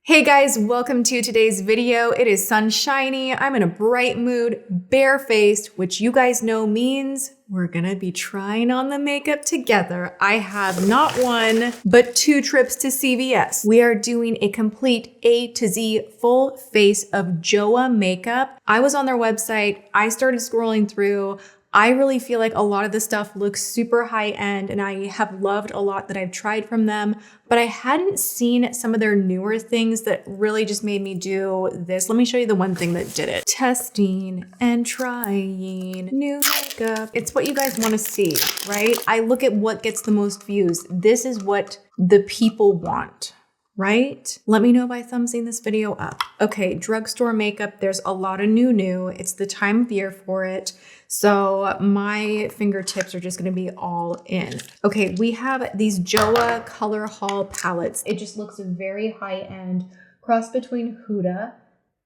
Hey guys, welcome to today's video. It is sunshiny. I'm in a bright mood, barefaced, which you guys know means we're gonna be trying on the makeup together. I have not one, but 2 trips to CVS. We are doing a complete A to Z full face of Joah makeup. I was on their website. I started scrolling through. I really feel like a lot of the stuff looks super high end and I have loved a lot that I've tried from them, but I hadn't seen some of their newer things that really just made me do this. Let me show you the one thing that did it. Testing and trying new makeup. It's what you guys want to see, right? I look at what gets the most views. This is what the people want. Right? Let me know by thumbsing this video up. Okay, drugstore makeup. There's a lot of new. It's the time of year for it. So my fingertips are just gonna be all in. Okay, we have these Joah Color Hall palettes. It just looks very high end, cross between Huda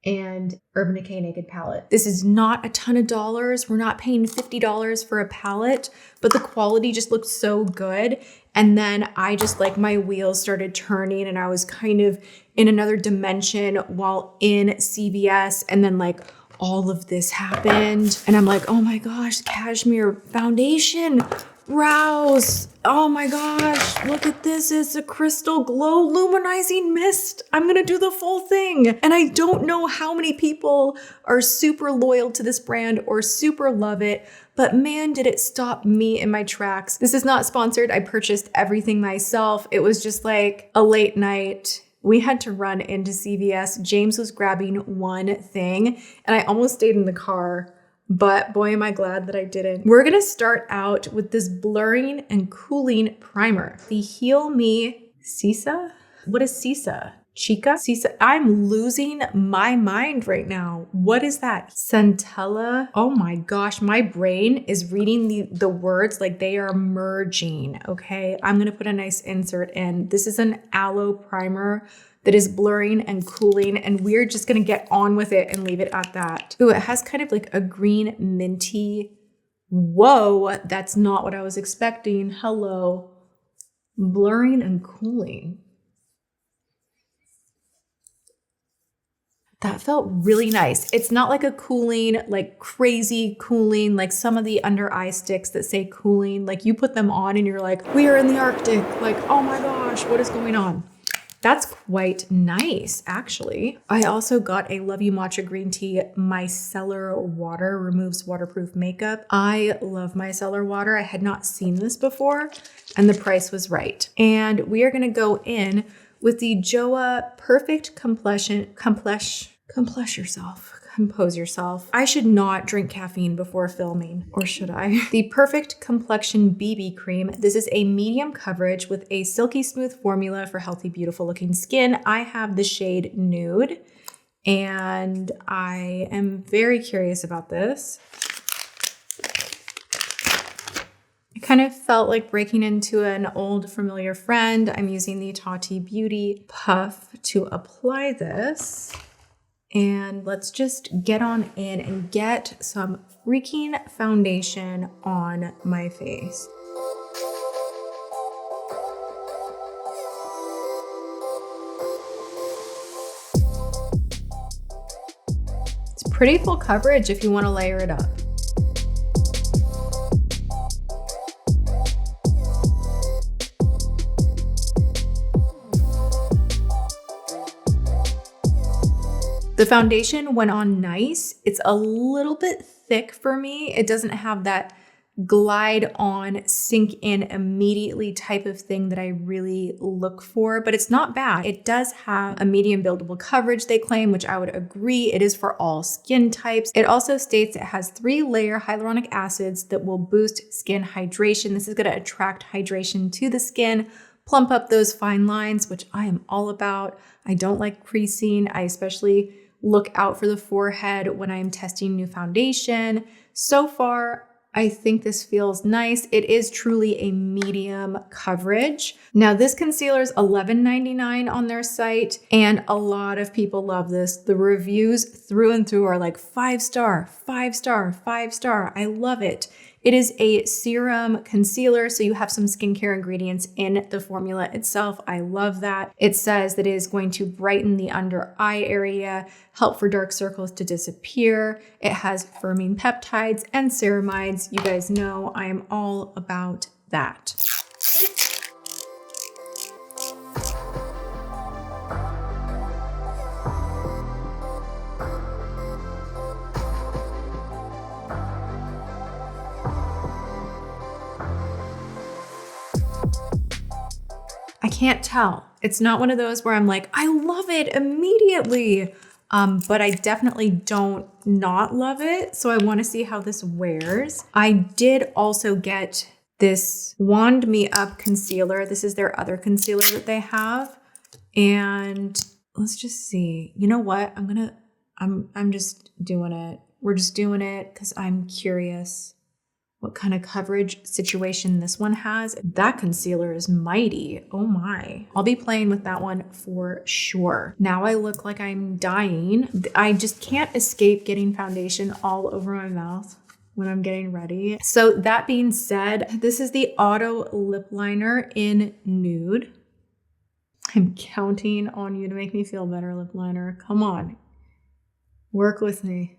and Urban Decay Naked Palette. This is not a ton of dollars. We're not paying $50 for a palette, but the quality just looks so good. And then I just like my wheels started turning and I was kind of in another dimension while in CVS. And then like all of this happened. And I'm like, oh my gosh, Cashmere foundation, brows. Oh my gosh, look at this. It's a crystal glow luminizing mist. I'm gonna do the full thing. And I don't know how many people are super loyal to this brand or super love it, but man, did it stop me in my tracks. This is not sponsored. I purchased everything myself. It was just like a late night. We had to run into CVS. James was grabbing one thing and I almost stayed in the car, but boy, am I glad that I didn't. We're gonna start out with this blurring and cooling primer. The Heal Me CICA? What is CICA? CICA? I'm losing my mind right now. What is that? Centella? Oh my gosh, my brain is reading the words like they are merging, okay? I'm gonna put a nice insert in. This is an aloe primer that is blurring and cooling, and we're just gonna get on with it and leave it at that. Ooh, it has kind of like a green minty. Whoa, that's not what I was expecting. Hello. Blurring and cooling. That felt really nice. It's not like a cooling, like crazy cooling, like some of the under eye sticks that say cooling. Like you put them on and you're like, we are in the Arctic. Like, oh my gosh, what is going on? That's quite nice, actually. I also got a Love You Matcha Green Tea Micellar water, removes waterproof makeup. I love Micellar water. I had not seen this before and the price was right. And we are gonna go in with the Joah Perfect Compose yourself. I should not drink caffeine before filming, or should I? The Perfect Complexion BB Cream. This is a medium coverage with a silky smooth formula for healthy, beautiful looking skin. I have the shade Nude, and I am very curious about this. I kind of felt like breaking into an old familiar friend. I'm using the Tati Beauty Puff to apply this. And let's just get on in and get some freaking foundation on my face. It's pretty full coverage if you want to layer it up. The foundation went on nice. It's a little bit thick for me. It doesn't have that glide on, sink in immediately type of thing that I really look for, but it's not bad. It does have a medium buildable coverage, they claim, which I would agree. It is for all skin types. It also states it has 3-layer hyaluronic acids that will boost skin hydration. This is going to attract hydration to the skin, plump up those fine lines, which I am all about. I don't like creasing. I especially look out for the forehead when I'm testing new foundation. So far, I think this feels nice. It is truly a medium coverage. Now this concealer is $11.99 on their site, and a lot of people love this. The reviews through and through are like 5-star, 5-star, 5-star. I love it. It is a serum concealer, so you have some skincare ingredients in the formula itself. I love that. It says that it is going to brighten the under eye area, help for dark circles to disappear. It has firming peptides and ceramides. You guys know I am all about that. I can't tell. It's not one of those where I'm like, I love it immediately. But I definitely don't not love it. So I want to see how this wears. I did also get this Wand Me Up concealer. This is their other concealer that they have. And let's just see. You know what? I'm just doing it. We're just doing it because I'm curious what kind of coverage situation this one has. That concealer is mighty. Oh my. I'll be playing with that one for sure. Now I look like I'm dying. I just can't escape getting foundation all over my mouth when I'm getting ready. So that being said, this is the Auto Lip Liner in Nude. I'm counting on you to make me feel better, lip liner. Come on. Work with me.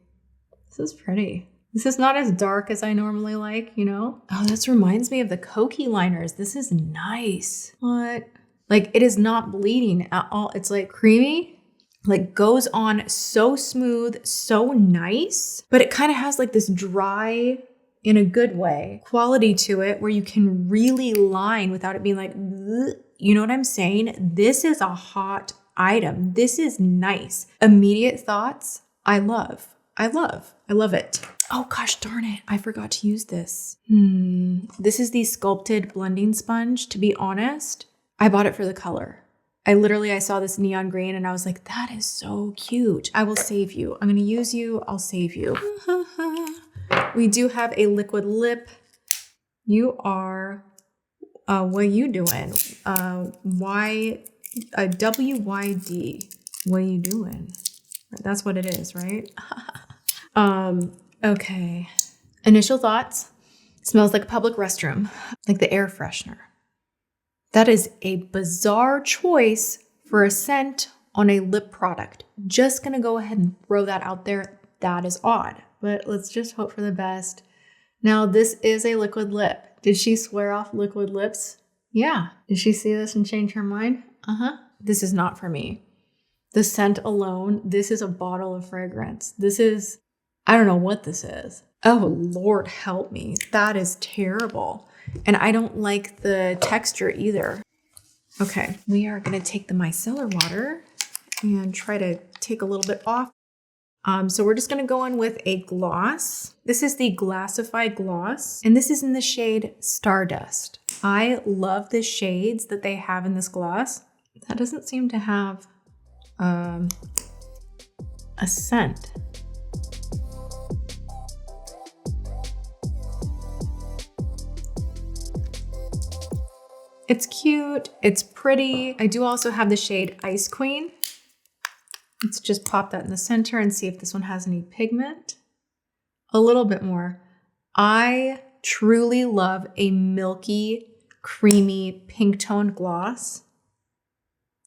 This is pretty. This is not as dark as I normally like, you know? Oh, this reminds me of the Koki liners. This is nice. What? Like, it is not bleeding at all. It's like creamy, like goes on so smooth, so nice, but it kind of has like this dry, in a good way, quality to it where you can really line without it being like, bleh. You know what I'm saying? This is a hot item. This is nice. Immediate thoughts, I love it. Oh gosh, darn it. I forgot to use this. This is the Sculpted blending sponge. To be honest, I bought it for the color. I saw this neon green and I was like, that is so cute. I will save you. I'm going to use you. I'll save you. We do have a liquid lip. You are, what are you doing? WYD. What are you doing? That's what it is, right? Okay. Initial thoughts. Smells like a public restroom, like the air freshener. That is a bizarre choice for a scent on a lip product. Just gonna go ahead and throw that out there. That is odd, but let's just hope for the best. Now, this is a liquid lip. Did she swear off liquid lips? Yeah. Did she see this and change her mind? This is not for me. The scent alone, this is a bottle of fragrance. This is, I don't know what this is. Oh, Lord help me. That is terrible. And I don't like the texture either. Okay, we are gonna take the micellar water and try to take a little bit off. So we're just gonna go in with a gloss. This is the Glassify gloss, and this is in the shade Stardust. I love the shades that they have in this gloss. That doesn't seem to have a scent. It's cute, it's pretty. I do also have the shade Ice Queen. Let's just pop that in the center and see if this one has any pigment. A little bit more. I truly love a milky, creamy, pink toned gloss.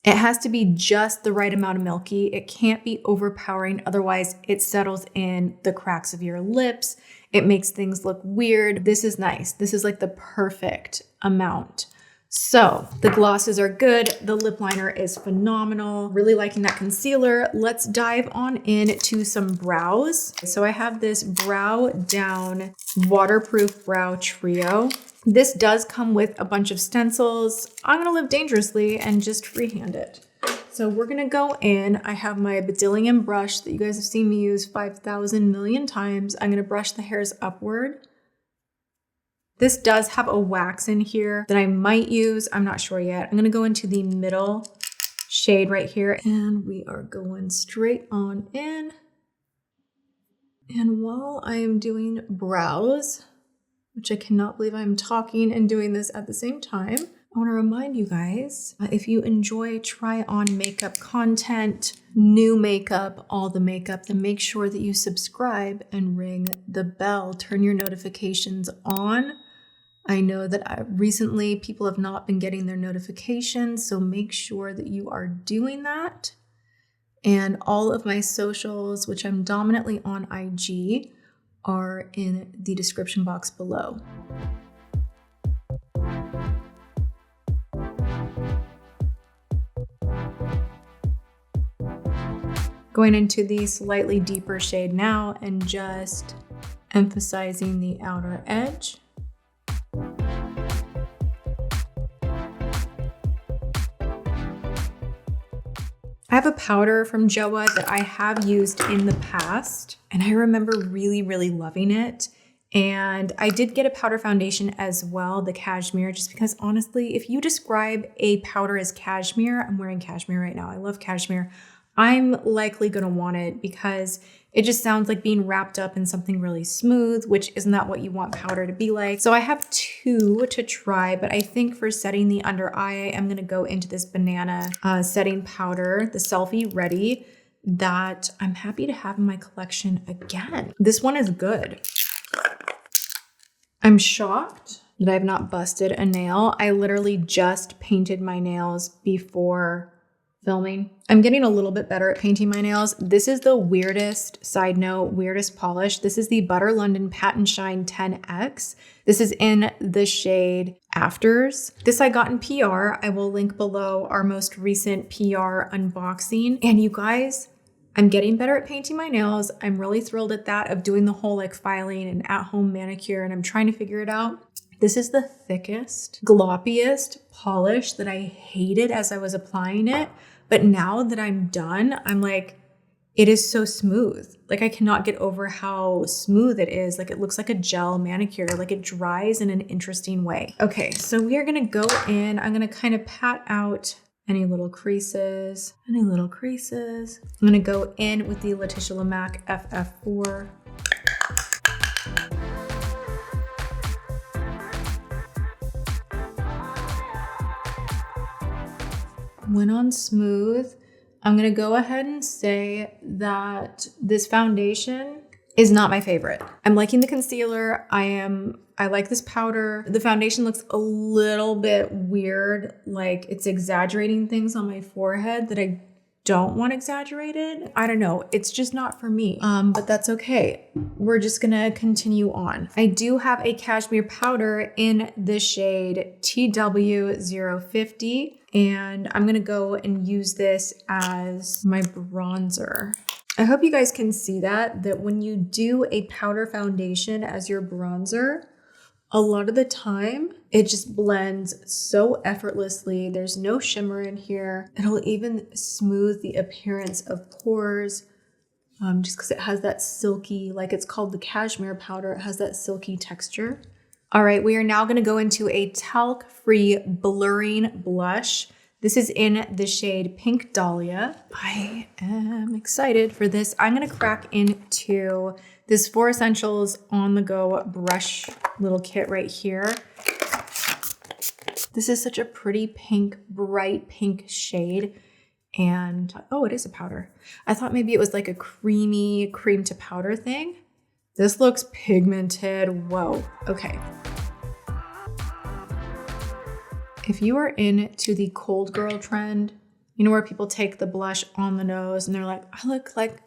It has to be just the right amount of milky. It can't be overpowering. Otherwise, it settles in the cracks of your lips. It makes things look weird. This is nice. This is like the perfect amount. So the glosses are good. The lip liner is phenomenal. Really liking that concealer. Let's dive on into some brows. So I have this Brow Down Waterproof Brow Trio. This does come with a bunch of stencils. I'm gonna live dangerously and just freehand it. So we're gonna go in. I have my Bedillion brush that you guys have seen me use 5,000 million times. I'm gonna brush the hairs upward. This does have a wax in here that I might use. I'm not sure yet. I'm gonna go into the middle shade right here and we are going straight on in. And while I am doing brows, which I cannot believe I'm talking and doing this at the same time, I want to remind you guys, if you enjoy try on makeup content, new makeup, all the makeup, then make sure that you subscribe and ring the bell, turn your notifications on. I know that recently people have not been getting their notifications, so make sure that you are doing that. And all of my socials, which I'm dominantly on IG, are in the description box below. Going into the slightly deeper shade now and just emphasizing the outer edge. I have a powder from Joah that I have used in the past, and I remember really, really loving it. And I did get a powder foundation as well, the Cashmere, just because honestly, if you describe a powder as cashmere, I'm wearing cashmere right now. I love cashmere. I'm likely gonna want it because it just sounds like being wrapped up in something really smooth, which isn't that what you want powder to be like. So I have two to try, but I think for setting the under eye, I'm gonna go into this banana setting powder, the Selfie Ready, that I'm happy to have in my collection again. This one is good. I'm shocked that I've not busted a nail. I literally just painted my nails before filming. I'm getting a little bit better at painting my nails. This is the weirdest, side note, weirdest polish. This is the Butter London Patent Shine 10X. This is in the shade Afters. This I got in PR. I will link below our most recent PR unboxing. And you guys, I'm getting better at painting my nails. I'm really thrilled at that, of doing the whole like filing and at-home manicure, and I'm trying to figure it out. This is the thickest, gloppiest polish that I hated as I was applying it. But now that I'm done, I'm like, it is so smooth. Like I cannot get over how smooth it is. Like it looks like a gel manicure, like it dries in an interesting way. Okay, so we are gonna go in. I'm gonna kind of pat out any little creases, I'm gonna go in with the Letitia Lamac FF4. Went on smooth. I'm gonna go ahead and say that this foundation is not my favorite. I'm liking the concealer. I like this powder. The foundation looks a little bit weird, like it's exaggerating things on my forehead that I don't want exaggerated. I don't know, it's just not for me, but that's okay. We're just gonna continue on. I do have a cashmere powder in the shade TW050, and I'm gonna go and use this as my bronzer. I hope you guys can see that when you do a powder foundation as your bronzer, a lot of the time, it just blends so effortlessly. There's no shimmer in here. It'll even smooth the appearance of pores, just because it has that silky, like it's called the cashmere powder, it has that silky texture. All right, we are now gonna go into a talc-free blurring blush. This is in the shade Pink Dahlia. I am excited for this. I'm gonna crack into this 4 Essentials On The Go brush little kit right here. This is such a pretty pink, bright pink shade. And, oh, it is a powder. I thought maybe it was like a creamy cream to powder thing. This looks pigmented. Whoa, okay. If you are into the cold girl trend, you know, where people take the blush on the nose and they're like, I look like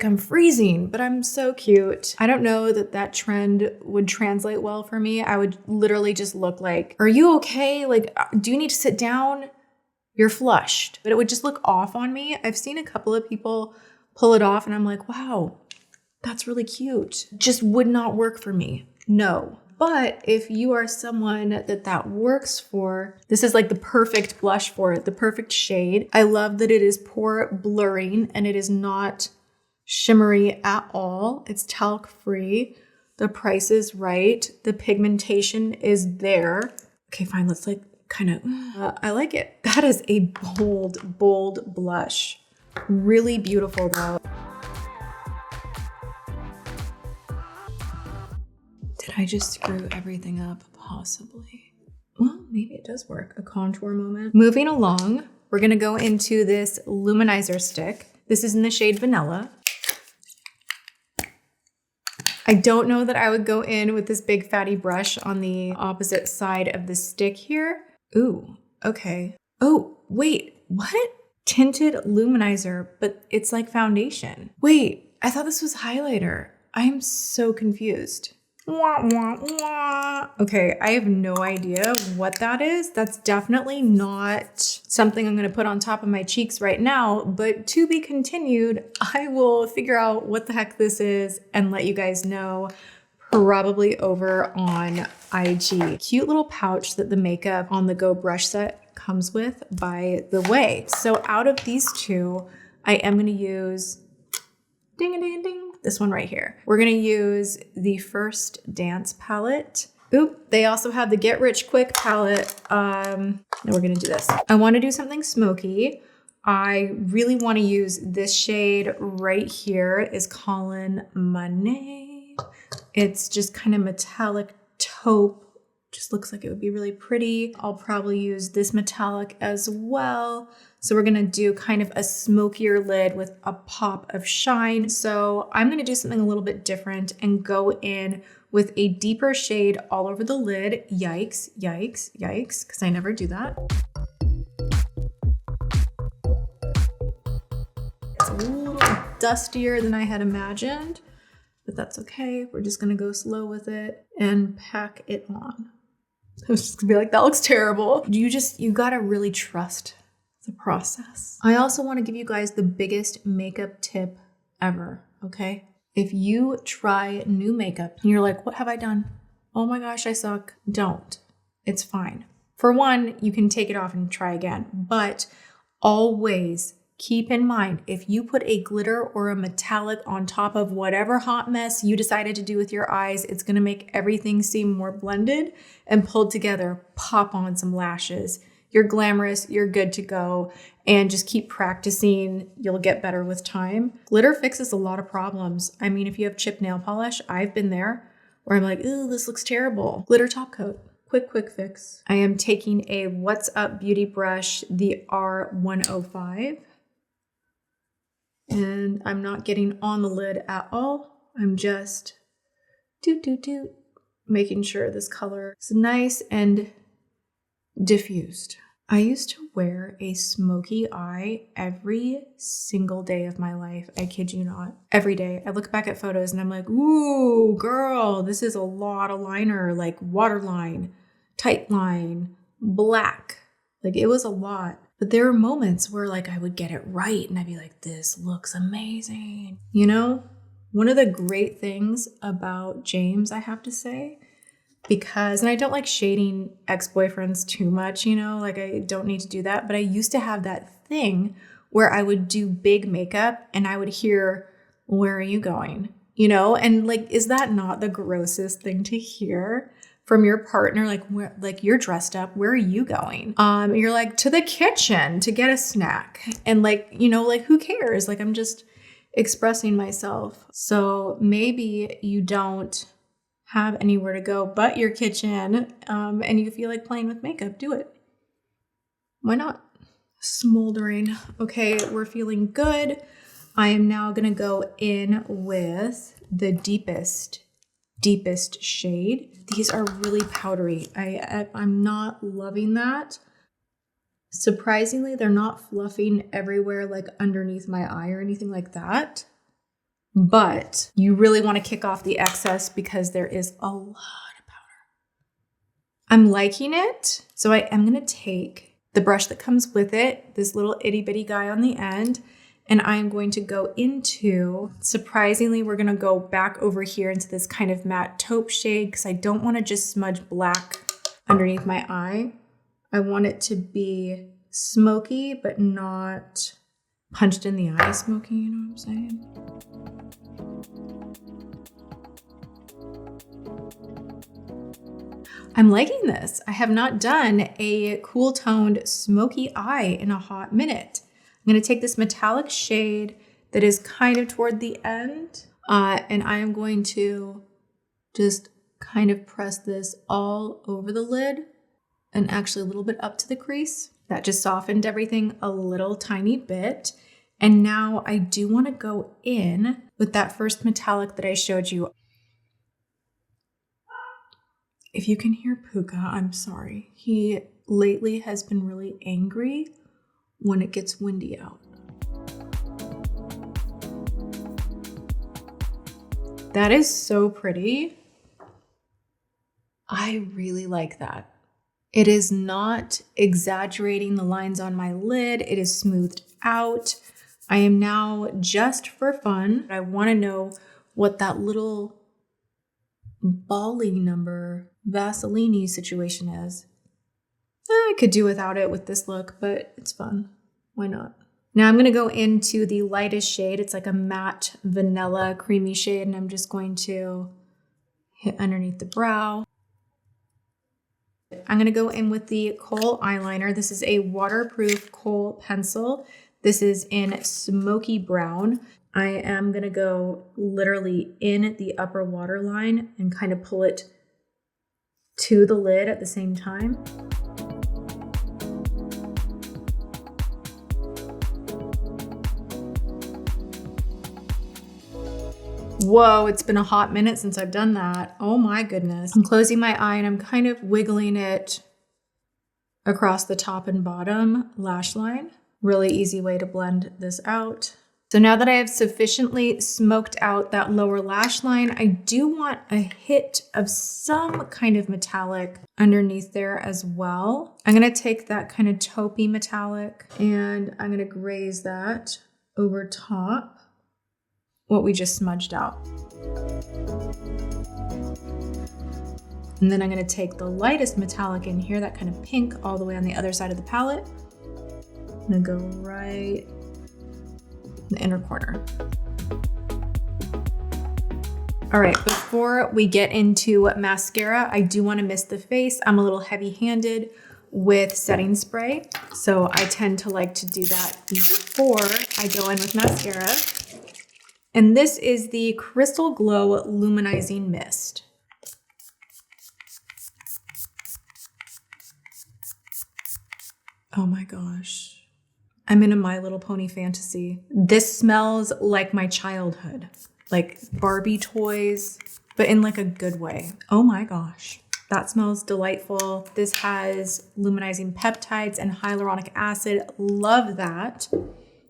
I'm freezing, but I'm so cute. I don't know that trend would translate well for me. I would literally just look like, are you okay? Like, do you need to sit down? You're flushed. But it would just look off on me. I've seen a couple of people pull it off and I'm like, wow, that's really cute. Just would not work for me. No. But if you are someone that works for, this is like the perfect blush for it, the perfect shade. I love that it is pore blurring and it is not shimmery at all. It's talc free. The price is right. The pigmentation is there. Okay, fine. Let's like kind of, I like it. That is a bold, bold blush. Really beautiful though. Did I just screw everything up? Possibly. Well, maybe it does work. A contour moment. Moving along, we're gonna go into this luminizer stick. This is in the shade Vanilla. I don't know that I would go in with this big fatty brush on the opposite side of the stick here. Ooh, okay. Oh, wait, what? Tinted luminizer, but it's like foundation. Wait, I thought this was highlighter. I'm so confused. Wah, wah, wah. Okay, I have no idea what that is. That's definitely not something I'm gonna put on top of my cheeks right now, but to be continued. I will figure out what the heck this is and let you guys know, probably over on IG. Cute little pouch that the Makeup on the Go brush set comes with, by the way. So out of these two, I am gonna use ding-a-ding-ding, this one right here. We're gonna use the First Dance palette. Oop, they also have the Get Rich Quick palette. And we're gonna do this. I wanna do something smoky. I really wanna use this shade right here, is Calling My Name. It's just kind of metallic taupe. Just looks like it would be really pretty. I'll probably use this metallic as well. So we're gonna do kind of a smokier lid with a pop of shine. So I'm gonna do something a little bit different and go in with a deeper shade all over the lid. Yikes, yikes, yikes, because I never do that. It's a little dustier than I had imagined, but that's okay. We're just gonna go slow with it and pack it on. I was just gonna be like, that looks terrible. You gotta really trust the process. I also want to give you guys the biggest makeup tip ever, okay? If you try new makeup and you're like, what have I done? Oh my gosh, I suck. Don't. It's fine. For one, you can take it off and try again, but always keep in mind, if you put a glitter or a metallic on top of whatever hot mess you decided to do with your eyes, it's gonna make everything seem more blended and pulled together. Pop on some lashes. You're glamorous, you're good to go, and just keep practicing. You'll get better with time. Glitter fixes a lot of problems. I mean, if you have chipped nail polish, I've been there where I'm like, ooh, this looks terrible. Glitter top coat, quick fix. I am taking a What's Up Beauty brush, the R105, and I'm not getting on the lid at all. I'm just making sure this color is nice and diffused. I used to wear a smoky eye every single day of my life. I kid you not. Every day. I look back at photos and I'm like, ooh, girl, this is a lot of liner, like waterline, tight line, black. Like it was a lot. But there were moments where like I would get it right and I'd be like, this looks amazing. You know, one of the great things about James, I have to say, because, and I don't like shading ex-boyfriends too much, you know, like I don't need to do that. But I used to have that thing where I would do big makeup and I would hear, where are you going? You know, and like, is that not the grossest thing to hear from your partner? Like, where, like you're dressed up, where are you going? You're like, to the kitchen to get a snack. And like, you know, like who cares? Like I'm just expressing myself. So maybe you don't have anywhere to go but your kitchen, and you feel like playing with makeup, do it. Why not? Smoldering. Okay, we're feeling good. I am now gonna go in with the deepest shade. These are really powdery. I'm not loving that. Surprisingly, they're not fluffing everywhere like underneath my eye or anything like that. But you really want to kick off the excess because there is a lot of powder. I'm liking it. So I am going to take the brush that comes with it, this little itty bitty guy on the end, and I'm going to go into, surprisingly, we're going to go back over here into this kind of matte taupe shade because I don't want to just smudge black underneath my eye. I want it to be smoky, but not punched in the eye smoky, you know what I'm saying? I'm liking this. I have not done a cool toned smoky eye in a hot minute. I'm gonna take this metallic shade that is kind of toward the end, and I am going to just kind of press this all over the lid and actually a little bit up to the crease. That just softened everything a little tiny bit. And now I do want to go in with that first metallic that I showed you. If you can hear Puka, I'm sorry. He lately has been really angry when it gets windy out. That is so pretty. I really like that. It is not exaggerating the lines on my lid. It is smoothed out. I am now, just for fun, I want to know what that little Bali number Vaseline situation is. I could do without it with this look, but it's fun. Why not? Now I'm going to go into the lightest shade. It's like a matte vanilla creamy shade, and I'm just going to hit underneath the brow. I'm going to go in with the kohl eyeliner. This is a waterproof kohl pencil. This is in Smoky Brown. I am going to go literally in the upper waterline and kind of pull it to the lid at the same time. Whoa, it's been a hot minute since I've done that. Oh my goodness. I'm closing my eye and I'm kind of wiggling it across the top and bottom lash line. Really easy way to blend this out. So now that I have sufficiently smoked out that lower lash line, I do want a hit of some kind of metallic underneath there as well. I'm gonna take that kind of taupey metallic and I'm gonna graze that over top what we just smudged out. And then I'm gonna take the lightest metallic in here, that kind of pink, all the way on the other side of the palette. I'm gonna go right in the inner corner. All right, before we get into mascara, I do wanna mist the face. I'm a little heavy-handed with setting spray, so I tend to like to do that before I go in with mascara. And this is the Crystal Glow Luminizing Mist. Oh my gosh. I'm in a My Little Pony fantasy. This smells like my childhood, like Barbie toys, but in like a good way. Oh my gosh. That smells delightful. This has luminizing peptides and hyaluronic acid. Love that.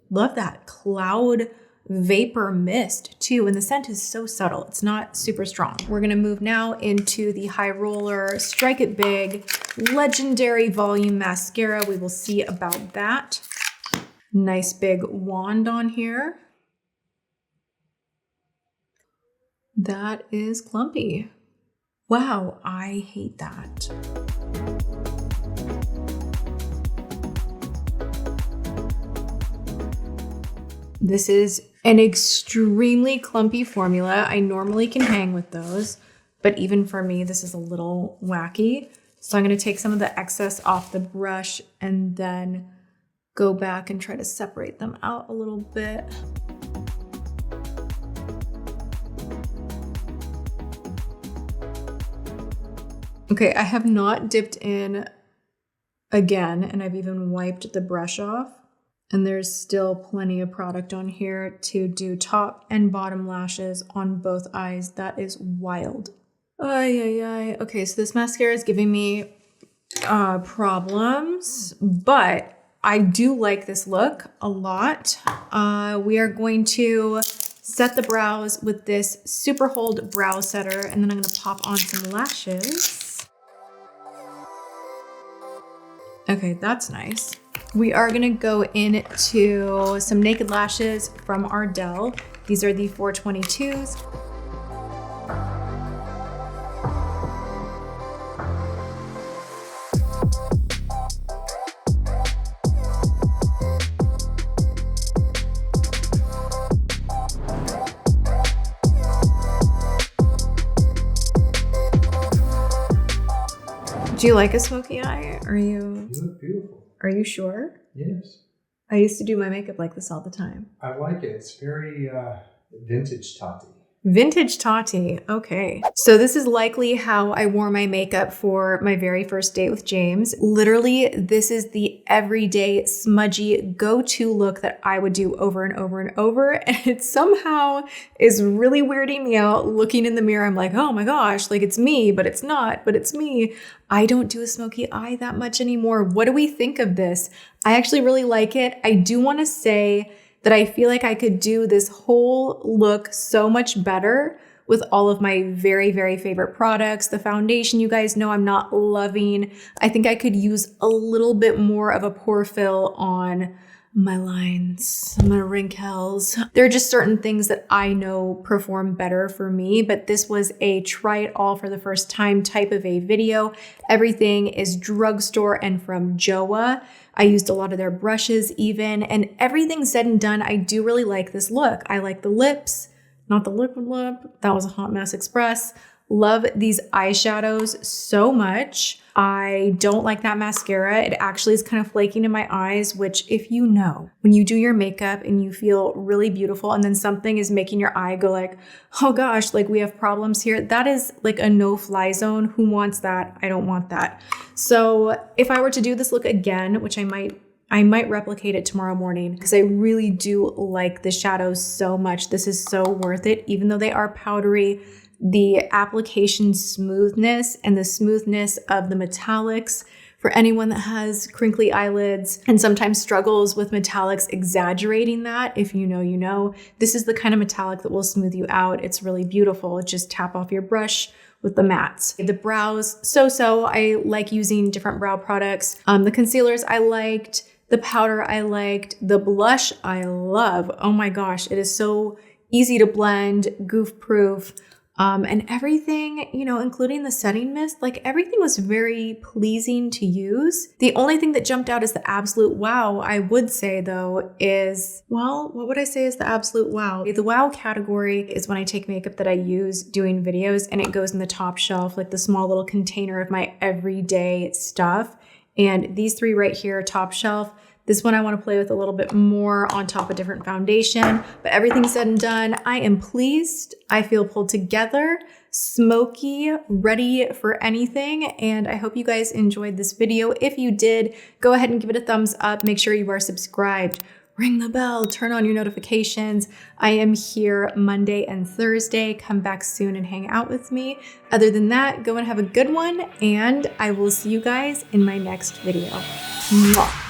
Love that cloud vapor mist too, and the scent is so subtle. It's not super strong. We're gonna move now into the High Roller Strike It Big Legendary Volume Mascara. We will see about that. Nice big wand on here. That is clumpy. Wow, I hate that. This is an extremely clumpy formula. I normally can hang with those, but even for me, this is a little wacky. So I'm gonna take some of the excess off the brush and then go back and try to separate them out a little bit. Okay, I have not dipped in again, and I've even wiped the brush off. And there's still plenty of product on here to do top and bottom lashes on both eyes. That is wild. Ay, ay, ay. Okay, so this mascara is giving me problems, but I do like this look a lot. We are going to set the brows with this Super Hold Brow Setter, and then I'm gonna pop on some lashes. Okay, that's nice. We are gonna go into some Naked Lashes from Ardell. These are the 422s. Do you like a smoky eye? You look beautiful. Are you sure? Yes. I used to do my makeup like this all the time. I like it. It's very vintage Tati. Vintage Tati, okay. So this is likely how I wore my makeup for my very first date with James. Literally, this is the everyday smudgy go-to look that I would do over and over and over. And it somehow is really weirding me out. Looking in the mirror, I'm like, oh my gosh, like it's me, but it's not, but it's me. I don't do a smoky eye that much anymore. What do we think of this? I actually really like it. I do want to say that I feel like I could do this whole look so much better with all of my very, very favorite products. The foundation, you guys know I'm not loving. I think I could use a little bit more of a pore fill on my lines, my wrinkles. There are just certain things that I know perform better for me, but this was a try it all for the first time type of a video. Everything is drugstore and from Joah. I used a lot of their brushes even, and everything said and done, I do really like this look. I like the lips, not the liquid lip. That was a hot mess express. Love these eyeshadows so much. I don't like that mascara. It actually is kind of flaking in my eyes, which if you know, when you do your makeup and you feel really beautiful and then something is making your eye go like, oh gosh, like we have problems here. That is like a no-fly zone. Who wants that? I don't want that. So if I were to do this look again, which I might replicate it tomorrow morning because I really do like the shadows so much. This is so worth it, even though they are powdery. The application smoothness and the smoothness of the metallics for anyone that has crinkly eyelids and sometimes struggles with metallics, exaggerating that. If you know, you know, this is the kind of metallic that will smooth you out. It's really beautiful. Just tap off your brush with the mattes. The brows, so I like using different brow products. The concealers I liked, the powder I liked, the blush I love. Oh my gosh, it is so easy to blend, goof proof. And everything, you know, including the setting mist, like everything was very pleasing to use. The only thing that jumped out as the absolute wow, I would say though, is, well, what would I say is the absolute wow? The wow category is when I take makeup that I use doing videos and it goes in the top shelf, like the small little container of my everyday stuff. And these three right here, top shelf. This one I want to play with a little bit more on top of different foundation, but everything said and done, I am pleased. I feel pulled together, smoky, ready for anything. And I hope you guys enjoyed this video. If you did, go ahead and give it a thumbs up. Make sure you are subscribed. Ring the bell, turn on your notifications. I am here Monday and Thursday. Come back soon and hang out with me. Other than that, go and have a good one, and I will see you guys in my next video. Mwah.